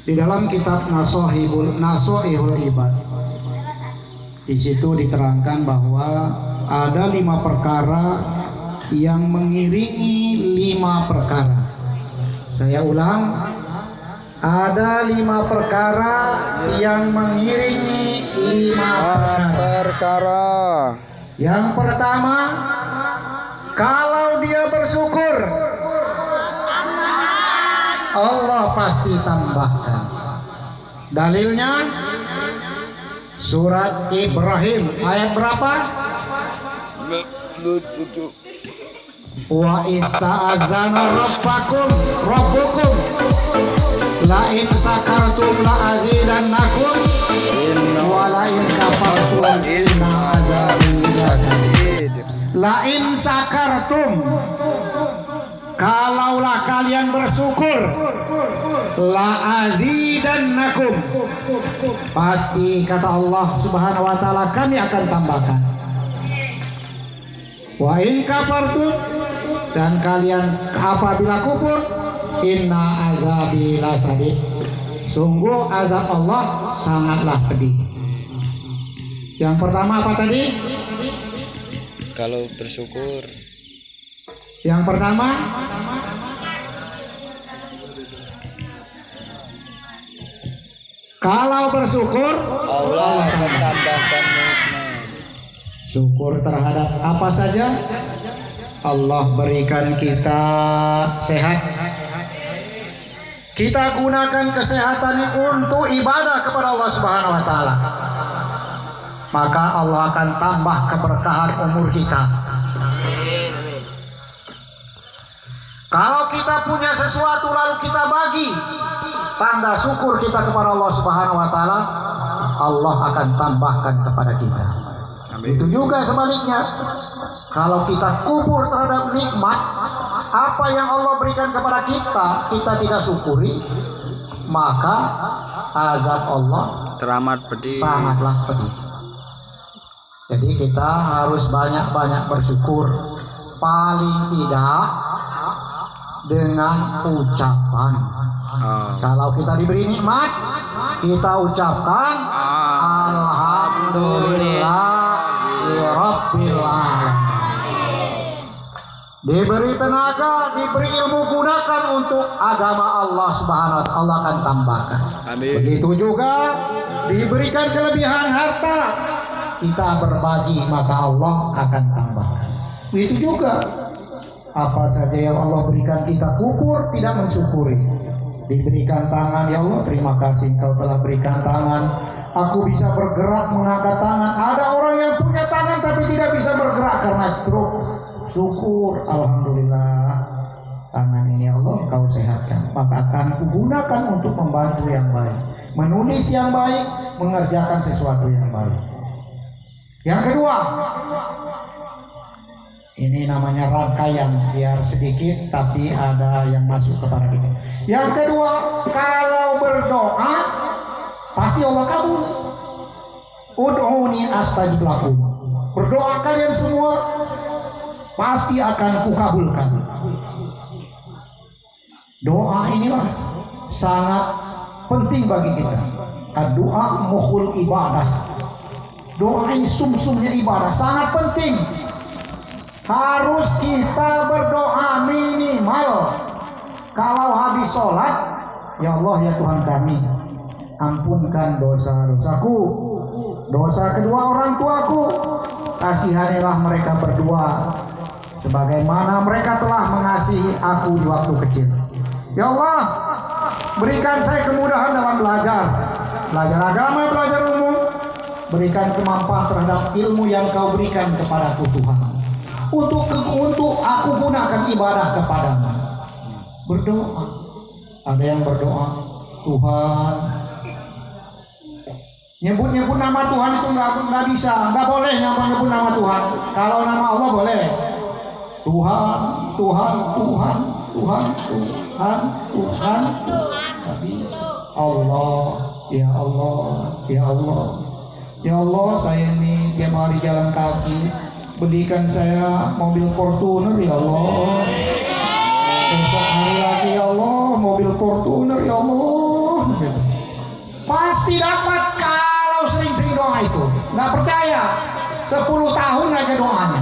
Di dalam kitab Nasoihul Ibad, di situ diterangkan bahwa ada 5 perkara yang mengiringi 5 perkara. Saya ulang, ada 5 perkara yang mengiringi 5 perkara. Yang pertama, kalau dia bersyukur, Allah pasti tambahkan. Dalilnya surat Ibrahim ayat berapa? Wa ista'azana rabbukum la in sakartum la azidannakum wa la in kafartum inna azabi lasadid. La in sakartum, kalaulah kalian bersyukur, la azidannakum, pasti kata Allah Subhanahu wa taala kami akan tambahkan. Wa in kafartum, dan kalian apabila kufur, inna azabi lasadid, sungguh azab Allah sangatlah pedih. Yang pertama apa tadi? Kalau bersyukur. Yang pertama, kalau bersyukur Allah akan tambahkan nikmat. Syukur terhadap apa saja? Allah berikan kita sehat. Kita gunakan kesehatan untuk ibadah kepada Allah Subhanahu wa taala. Maka Allah akan tambah keberkahan umur kita. Kalau kita punya sesuatu lalu kita bagi, tanda syukur kita kepada Allah Subhanahu wa taala, Allah akan tambahkan kepada kita. Itu juga sebaliknya. Kalau kita kubur terhadap nikmat, apa yang Allah berikan kepada kita, kita tidak syukuri, maka azab Allah teramat pedih. Sangatlah pedih. Jadi kita harus banyak-banyak bersyukur. Paling tidak dengan ucapan. Kalau kita diberi nikmat, kita ucapkan Alhamdulillahirabbil alamin. Diberi tenaga, diberi ilmu, gunakan untuk agama Allah Subhanahu wa taala, Allah akan tambahkan. Amin. Begitu juga diberikan kelebihan harta, kita berbagi maka Allah akan tambahkan. Itu juga apa saja yang Allah berikan kita kubur tidak mensyukuri. Diberikan tangan, ya Allah terima kasih Engkau telah berikan tangan, aku bisa bergerak mengangkat tangan. Ada orang yang punya tangan tapi tidak bisa bergerak karena stroke. Syukur, alhamdulillah tangan ini Allah Engkau sehatkan, maka akan kugunakan untuk membantu yang baik, menulis yang baik, mengerjakan sesuatu yang baik. Yang kedua, ini namanya rangkaian, biar sedikit tapi ada yang masuk kepada kita. Yang kedua, kalau berdoa pasti Allah kabul. Ud'uni astajib lakum. Berdoa kalian semua pasti akan kukabulkan. Doa inilah sangat penting bagi kita. Doa mukhul ibadah. Doa ini sumsumnya ibadah, sangat penting. Harus kita berdoa minimal kalau habis sholat, ya Allah ya Tuhan kami, ampunkan dosa-dosaku, dosa kedua orang tuaku, kasihanilah mereka berdua sebagaimana mereka telah mengasihi aku di waktu kecil. Ya Allah, berikan saya kemudahan dalam belajar agama, belajar umum, berikan kemampuan terhadap ilmu yang Kau berikan kepadaku Tuhan, untuk aku gunakan ibadah kepadamu. Berdoa, ada yang berdoa Tuhan, nyebut nama Tuhan itu nggak bisa, nggak boleh nyebut nama Tuhan. Kalau nama Allah boleh. Tuhan, Tuhan, Tuhan, Tuhan, Tuhan, Tuhan, nggak bisa. Allah, ya Allah, ya Allah, ya Allah, saya ini tiap hari jalan kaki, belikan saya mobil Fortuner ya Allah. Besok hari lagi ya Allah, mobil Fortuner ya Allah. gitu. Pasti dapat kalau sering-sering doa itu. Nggak percaya, 10 tahun aja doanya.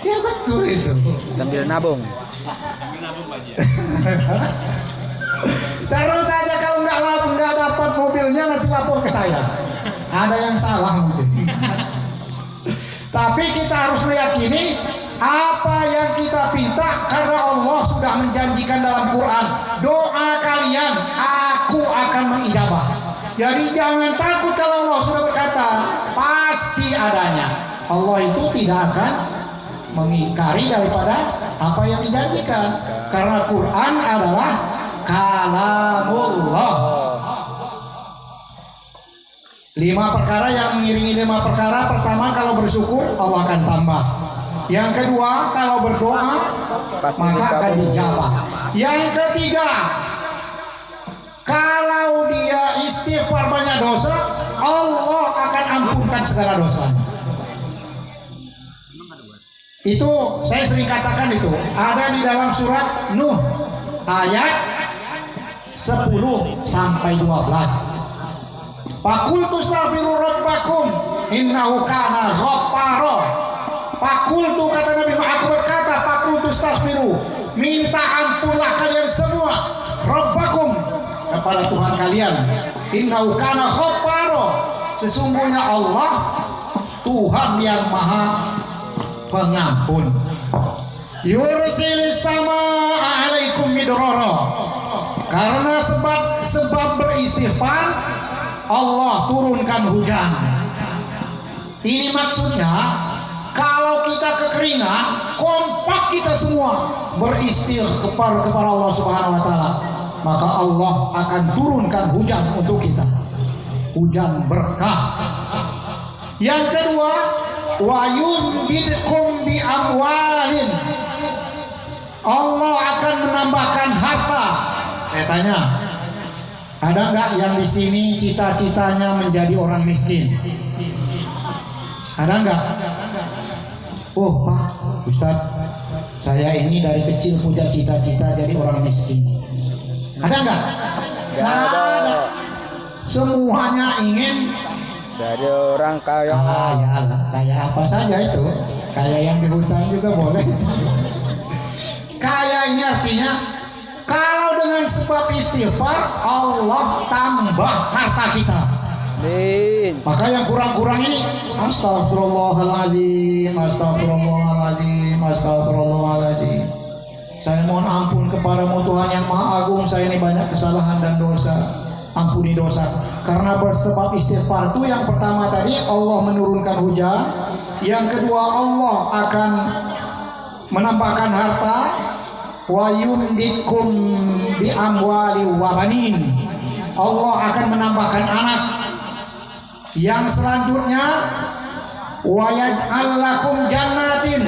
Ya betul itu. Sambil nabung. Terus saja kalau nggak dapat mobilnya nanti lapor ke saya. Ada yang salah mungkin. Tapi kita harus meyakini apa yang kita minta karena Allah sudah menjanjikan dalam Quran, doa kalian aku akan mengijabah. Jadi jangan takut kalau Allah sudah berkata pasti adanya. Allah itu tidak akan mengingkari daripada apa yang dijanjikan karena Quran adalah kalamullah. 5 perkara yang mengiringi 5 perkara. Pertama, kalau bersyukur Allah akan tambah. Yang kedua, kalau berdoa Pasti maka akan dikabul. dijawab. Yang ketiga, kalau dia istighfar banyak dosa, Allah akan ampunkan segala dosa. Itu saya sering katakan itu ada di dalam surat Nuh ayat 10 sampai 12. Fakultu astaghfiru rabbakum innahu kana ghaffara. Fakultu kata Nabi aku berkata fakultu astaghfiru, minta ampunlah kalian semua rabbakum kepada Tuhan kalian. Innahu kana ghaffara, sesungguhnya Allah Tuhan yang Maha Pengampun. Yursilis samaa alaikum midrara, karena sebab beristighfar Allah turunkan hujan. Ini maksudnya kalau kita kekeringan, kompak kita semua beristighfar kepada Allah Subhanahu wa taala, maka Allah akan turunkan hujan untuk kita. Hujan berkah. Yang kedua, wa yumdidkum bi amwalin. Allah akan menambahkan harta. Saya tanya, ada nggak yang di sini cita-citanya menjadi orang miskin? Ada nggak? Oh Pak Ustadz, saya ini dari kecil punya cita-cita jadi orang miskin. Ada nggak? Nggak ada. Semuanya ingin Dari orang kaya. kaya apa saja itu. Kaya yang di hutan juga boleh. Kaya ini artinya kalau dengan sebab istighfar Allah tambah harta kita. Amin. Maka yang kurang-kurang ini astagfirullahaladzim, astagfirullahaladzim, astagfirullahaladzim. Saya mohon ampun kepadamu Tuhan yang Maha Agung, saya ini banyak kesalahan dan dosa. Ampuni dosa. Karena bersebab istighfar itu yang pertama tadi Allah menurunkan hujan, yang kedua Allah akan menambahkan harta, wa yumditkum bi amwali wa banin. Allah akan menambahkan anak. Yang selanjutnya wa yaj'al lakum jannatin.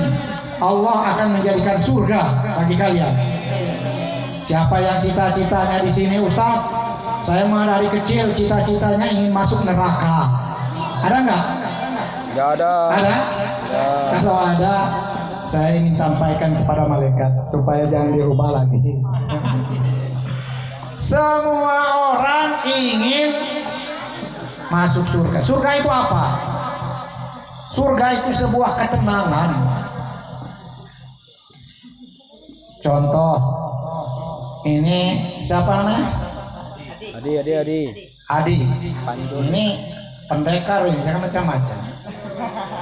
Allah akan menjadikan surga bagi kalian. Siapa yang cita-citanya di sini Ustaz? Saya mah dari kecil cita-citanya ingin masuk neraka. Ada nggak? Nggak ada. Ada? Ya. Kalau ada, saya ingin sampaikan kepada malaikat supaya jangan dirubah lagi. Semua orang ingin masuk surga. Surga itu apa? Surga itu sebuah ketenangan. Contoh, ini siapa namanya? Adi. Ini pendekar ini, jangan macam-macam.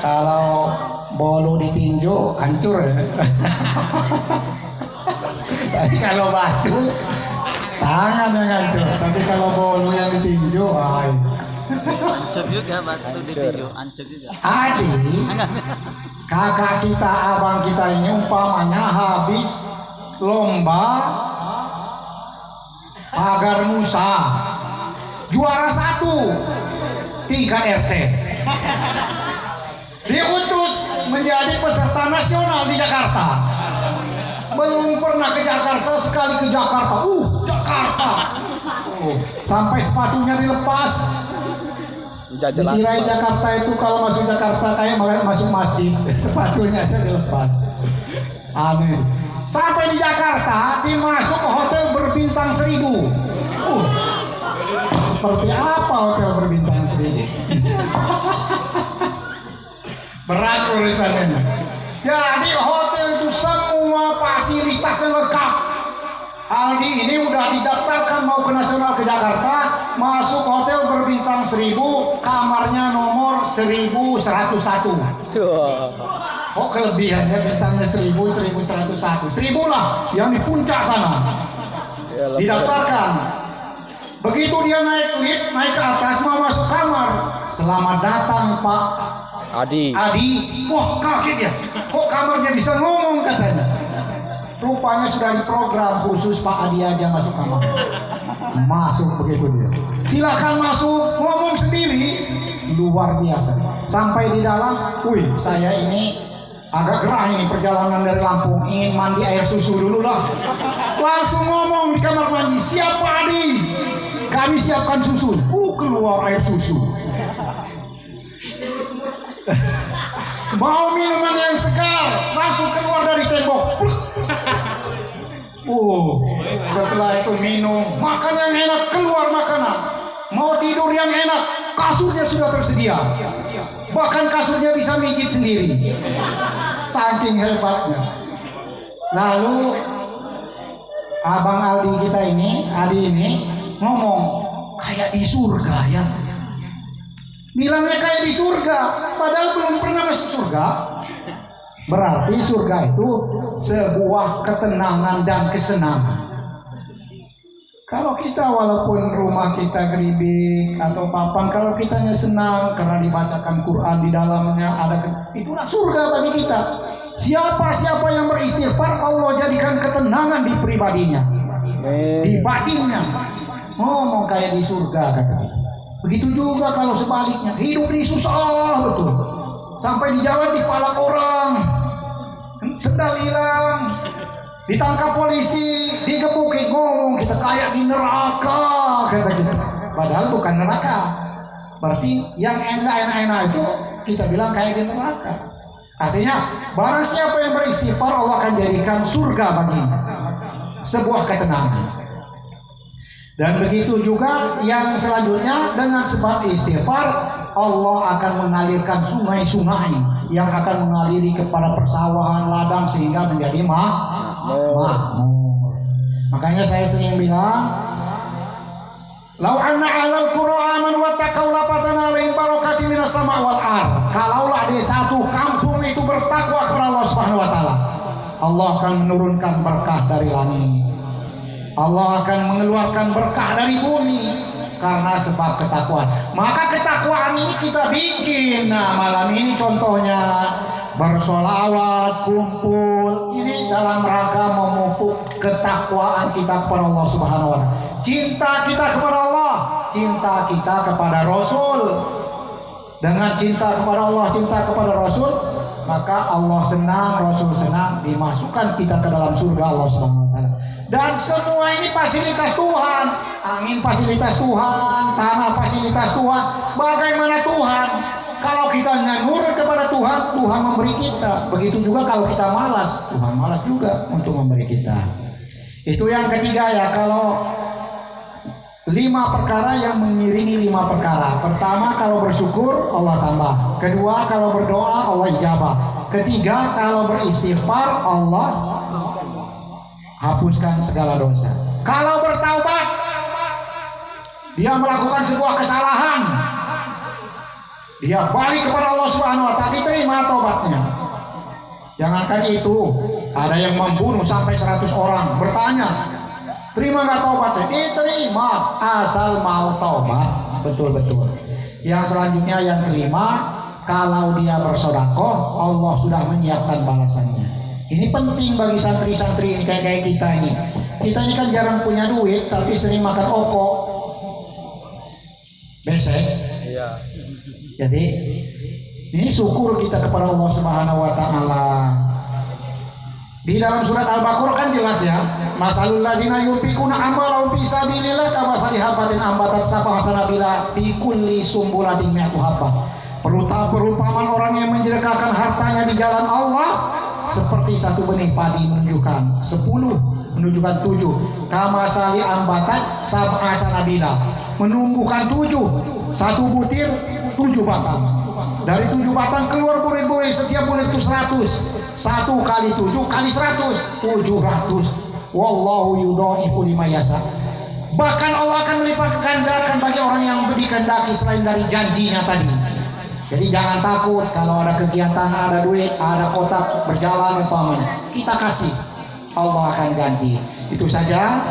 Kalau bolu ditinju hancur ya. Tapi kalau batu tangan yang hancur. Tapi kalau bolu yang ditinju, Hancur juga batu ditinju, hancur juga. Adi, kakak kita, abang kita ini umpamanya habis lomba pagar Musa, juara 1 tingkat RT. Diutus menjadi peserta nasional di Jakarta. Belum pernah ke Jakarta, sekali ke Jakarta. Jakarta. Sampai sepatunya dilepas. Dikirain Jakarta itu kalau masuk Jakarta kayak masuk masjid. Sepatunya aja dilepas. Aneh. Sampai di Jakarta, dimasuk ke hotel berbintang 1000. Seperti apa hotel berbintang 1000? Berat urusannya. Jadi hotel itu semua fasilitasnya lengkap. Aldi ini udah didaftarkan mau ke nasional ke Jakarta, masuk hotel berbintang 1000, kamarnya nomor 1101. Oh kelebihannya bintangnya 1000, 1101, 1000 lah yang di puncak sana. Didaftarkan. Begitu dia naik lift, naik ke atas mau masuk kamar. Selamat datang Pak Adi. Wah kaget ya, kok kamarnya bisa ngomong katanya. Rupanya sudah diprogram khusus Pak Adi aja masuk kamar. Masuk begitu dia. Silakan masuk, ngomong sendiri. Luar biasa. Sampai di dalam, wih saya ini agak gerah ini perjalanan dari Lampung, ingin mandi air susu dulu lah. Langsung ngomong di kamar mandi, siap Pak Adi, kami siapkan susu. Keluar air susu. Mau minuman yang segar, langsung keluar dari tembok. Setelah itu minum, makan yang enak, keluar makanan. Mau tidur yang enak, kasurnya sudah tersedia. Bahkan kasurnya bisa mijit sendiri. Saking hebatnya. Lalu Abang Adi ini ngomong kayak di surga ya. Bilangnya kayak di surga, padahal belum pernah masuk surga. Berarti surga itu sebuah ketenangan dan kesenangan. Kalau kita walaupun rumah kita geribik atau papan, kalau kitanya senang karena dibacakan Quran di dalamnya ada, itulah surga bagi kita. Siapa yang beristighfar, Allah jadikan ketenangan di pribadinya, di batinnya. Ngomong kayak di surga katanya. Begitu juga kalau sebaliknya, hidup ini susah betul. Sampai di jalan dipalak orang, sendal hilang, ditangkap polisi, digebukin, ngomong kita kayak di neraka kata kita. Padahal bukan neraka. Berarti yang enak-enak itu kita bilang kayak di neraka. Artinya barang siapa yang beristighfar, Allah akan jadikan surga baginya, sebuah ketenangan. Dan begitu juga yang selanjutnya, dengan sebab istighfar Allah akan mengalirkan sungai-sungai yang akan mengaliri kepada persawahan, ladang sehingga menjadi makmur. Makanya saya sering bilang, lau anna 'alal qura amanu wattaqau lafatana 'alaihim barakatin minas sama' wal ardh. Kalaulah di satu kampung itu bertakwa kepada Allah Subhanahu wa taala, Allah akan menurunkan berkah dari langit. Allah akan mengeluarkan berkah dari bumi karena sebab ketakwaan. Maka ketakwaan ini kita bikin. Nah, malam ini contohnya bersolawat, kumpul. Ini dalam rangka memupuk ketakwaan kita kepada Allah Subhanahu wa taala. Cinta kita kepada Allah, cinta kita kepada Rasul. Dengan cinta kepada Allah, cinta kepada Rasul, maka Allah senang, Rasul senang, dimasukkan kita ke dalam surga Allah Subhanahu wa taala. Dan semua ini fasilitas Tuhan. Angin fasilitas Tuhan, tanah fasilitas Tuhan. Bagaimana Tuhan? Kalau kita nurut kepada Tuhan, Tuhan memberi kita. Begitu juga kalau kita malas, Tuhan malas juga untuk memberi kita. Itu yang ketiga ya. Kalau 5 perkara yang mengiringi 5 perkara. Pertama, kalau bersyukur Allah tambah. Kedua, kalau berdoa Allah ijabah. Ketiga, kalau beristighfar Allah hapuskan segala dosa. Kalau bertaubat, dia melakukan sebuah kesalahan, dia balik kepada Allah Subhanahu wa taala, diterima taubatnya. Jangankan itu, ada yang membunuh sampai 100 orang, bertanya, terima nggak taubat saya? Diterima, asal mau taubat betul-betul. Yang selanjutnya yang kelima, kalau dia bersedekah, Allah sudah menyiapkan balasannya. Ini penting bagi santri-santri ini kayak kita ini. Kita ini kan jarang punya duit, tapi sering makan oko, besek. Iya. Jadi ini syukur kita kepada Allah Subhanahu wa taala. Di dalam surat Al-Baqarah kan jelas ya, masalul ladzina yunfiquna amwalahum fi sabilillah kamasali habatin ambatat sab'a sanabila fi kulli sumbulatin mi'atu habbah. Perumpamaan orang yang mensedekahkan hartanya di jalan Allah seperti satu benih padi menunjukkan 10 menunjukkan 7. Kama sali ambatan sab'a sanabila, menumbuhkan 7, satu butir 7 batang. Dari 7 batang keluar bulir-bulir, setiap bulir itu 100. 1 kali 7 kali 100, 700. Wallahu yudhaifu liman yasha. Bahkan Allah akan melipat gandakan bagi orang yang dikehendaki selain dari janjinya tadi. Jadi jangan takut kalau ada kegiatan, ada duit, ada kotak berjalan umpamanya, kita kasih, Allah akan ganti. Itu saja,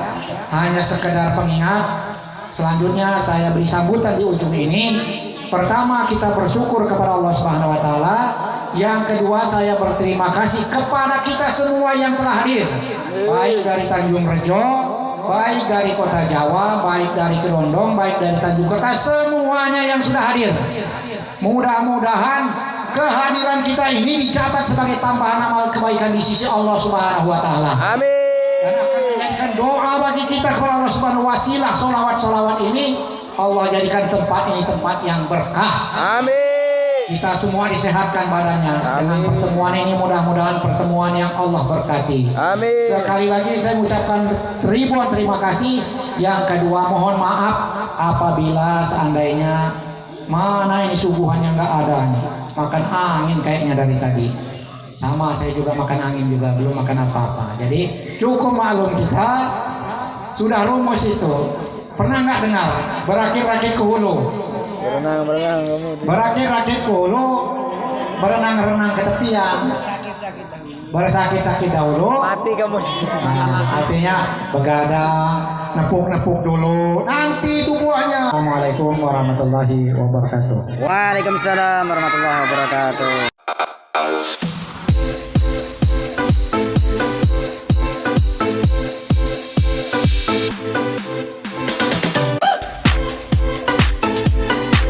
hanya sekedar pengingat. Selanjutnya saya beri sambutan di ujung ini. Pertama, kita bersyukur kepada Allah Subhanahu wa taala. Yang kedua, saya berterima kasih kepada kita semua yang telah hadir, baik dari Tanjung Rejo, baik dari Kota Jawa, baik dari Kedondong, baik dari Tanjung Kota, semuanya yang sudah hadir. Mudah-mudahan kehadiran kita ini dicatat sebagai tambahan amal kebaikan di sisi Allah Subhanahu wa taala. Amin. Dan akan menjadikan doa bagi kita kepada Allah Subhanahu wa taala. Wasilah solawat-solawat ini Allah jadikan tempat ini tempat yang berkah. Amin. Kita semua disehatkan badannya. Dengan Amin. pertemuan ini mudah-mudahan pertemuan yang Allah berkati. Amin. Sekali lagi saya mengucapkan ribuan terima kasih. Yang kedua, mohon maaf apabila seandainya mana ini suguhannya nggak ada nih. Makan angin kayaknya dari tadi. Sama saya juga makan angin juga, belum makan apa-apa. Jadi cukup maklum kita. Sudah rumus itu. Pernah nggak dengar? Berakit-rakit ke hulu. Berenang kamu. Berakit-rakit ke hulu, berenang-renang ke tepian. Bersakit-sakit dahulu. Mati kamu. Nah, artinya begadang, nepuk-nepuk dulu. Nanti itu buahnya. Assalamualaikum warahmatullahi wabarakatuh. Waalaikumsalam warahmatullahi wabarakatuh.